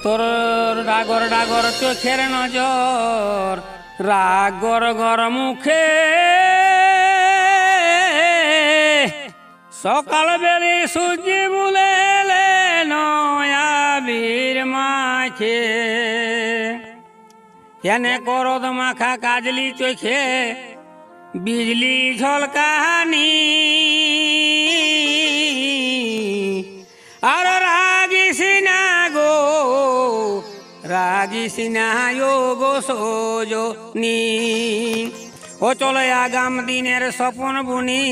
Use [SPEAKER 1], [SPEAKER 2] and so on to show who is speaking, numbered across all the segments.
[SPEAKER 1] তোর ডাগর ডাগর চোখের নজর রাগর গর মুখে সকাল বেলি সূর্য বুলে নয়াবীর মাখে কেনে করদ মাখা কাজলি চোখে বিজলি ঝলকানি আর রাগিস না গো রাগিস না গো সোজনি ও চলো আগাম দিনের স্বপ্ন বুনি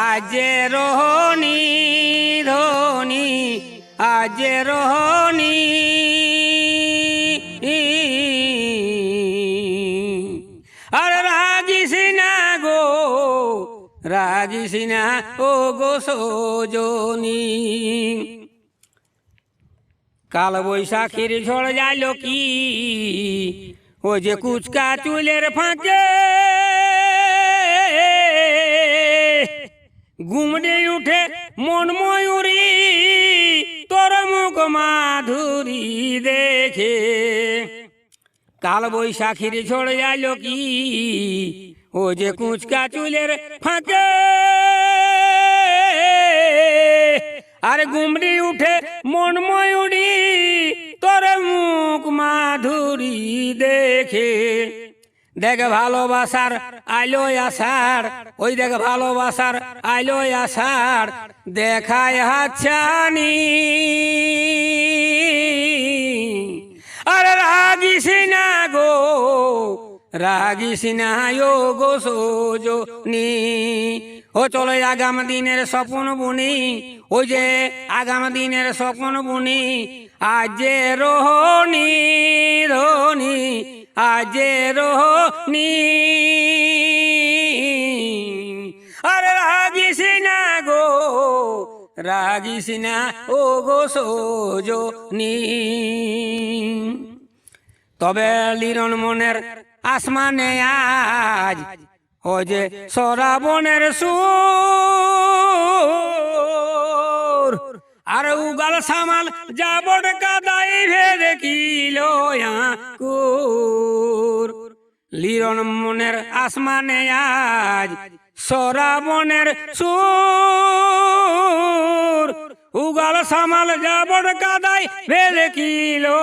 [SPEAKER 1] আজ রোহনি ধনি আজ রোহনি আর রাগিস না গো রাগিস না ও গো সোজনি কাল বৈশাখীর ঝড় যাইল কি ও যে কুচকা চুলের ফাঁকে ঘুমড়ে উঠে মন ময়ূরী তোর মুখ মাধুরী দেখে কাল বৈশাখীর ঝড় যাইল কি ও যে কুচকা চুলের ফাঁকে আর গুমড়ি উঠে মন ময়ূরী তোর মুখ মাধুরী দেখে দেখ ভালোবাসার আইলো আষাঢ় ওই দেখ ভালোবাসার আইলো আষাঢ় দেখায় হাতছানি আর রাগিস না গো রাগিস না গো সোজনি ও চলো আগাম দিনের স্বপ্ন বুনি ওই যে আগাম দিনের স্বপ্ন বুনি আজ রোহনি রোহনি আজ রোহনি আর রাগিস না গো রাগিস না ও গো সোজনি তবে লিরন মনের আসমানে আজ ও যে শ্রাবণের সুর আর উগাল সামাল যাবট কাদাই ভেদে কিলো কুর লিরন মনের আসমানে আজ শ্রাবণের সুর উগাল সামাল যাবট কাদাই ভেদে কিলো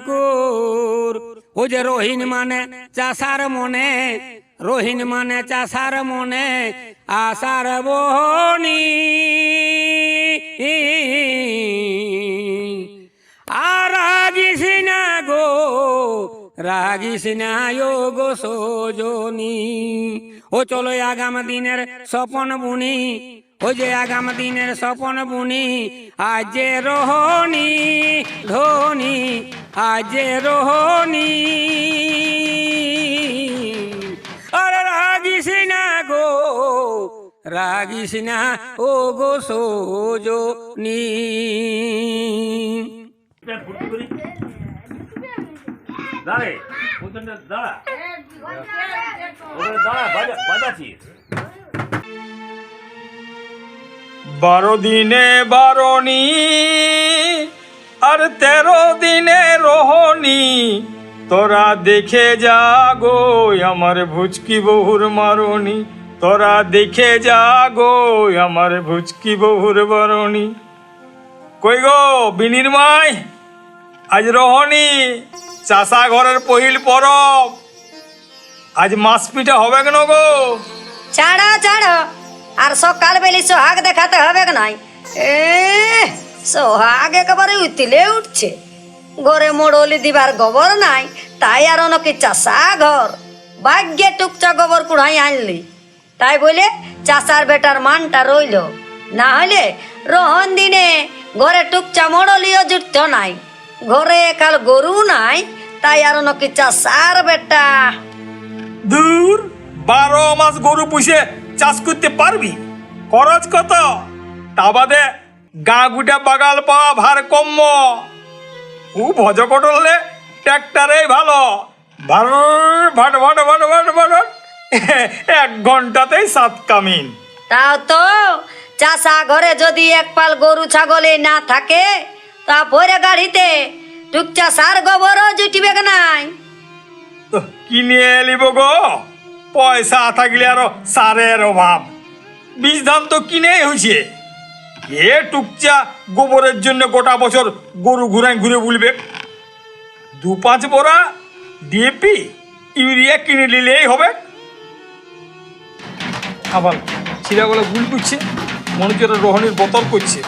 [SPEAKER 1] কুর ও যে রহিন মানে চাষার মনে রহিন মানে চাষার মনে আশার বহনি আর রাগিস না গো রাগিস না গো সোজনি ও চলো আগাম দিনের স্বপ্ন বুনি ও যে আগাম দিনের স্বপ্ন বুনি আজ রোহনি ধনি আজ রোহনি আর রাগিস না গো রাগিস না ও গো সোজনি
[SPEAKER 2] বারো দিনে বারণী আর 13 দিনে রোহনী তোরা দেখে যা গো আমার ভুচকি বহুর মারণী তোরা দেখে যা গো আমার ভুচকি বহুর বারণী কই গো বিনির্ময় আজ রোহনী চাষা ঘরের পহিল পরব আজ মাছ পিঠা হবে কেন গো
[SPEAKER 3] ছাড়ো ছাড়ো আর সকাল বেলি সোহাগ দেখাতে হবে নাই সোহাগ একেবারে উতিলে উঠছে ঘরে মোড়লি দিবার গোবর নাই তাই আর নাকি চাষা ঘর ভাগ্যে টুকচা গোবর কুড়াই আনলি তাই বলে চাষার বেটার মানটা রইল না হলে রোহন দিনে ঘরে টুকচা মোড়লিও জুটত নাই ঘরে কাল গরু নাই তাই আর নাকি চাষার বেটা
[SPEAKER 2] দূর 12 মাস গরু পুষে চাষ করতে পারবি খরচ কত তা বাদে গা গুটা বাগাল পাওয়া ভার কম্য ও ভজ কটলে ট্র্যাক্টরেই ভালো ভাট ভাট ভাট ভাট ভাট ভাট 1 ঘন্টাতেই 7 কামিন
[SPEAKER 3] তাও তো চাষা ঘরে যদি এক পাল গরু ছাগলে না থাকে তা ভরে গাড়িতে টুকচা সার গোবরও জুটিবে নাই।
[SPEAKER 2] তো কিনে এলিব গো, পয়সা থাকলে আরো সারের অভাব। বীজ ধান তো কিনেই হয়েছে, এ টুকচা গোবরের জন্য গোটা বছর গরু ঘুরায় ঘুরে বুলবে। 2-5 বোরা ডিএপি ইউরিয়া কিনে নিলেই হবে। আবার ছিলাগুলো গুল করছে, মনে হচ্ছে ওরা রোহণের বোতল করছে।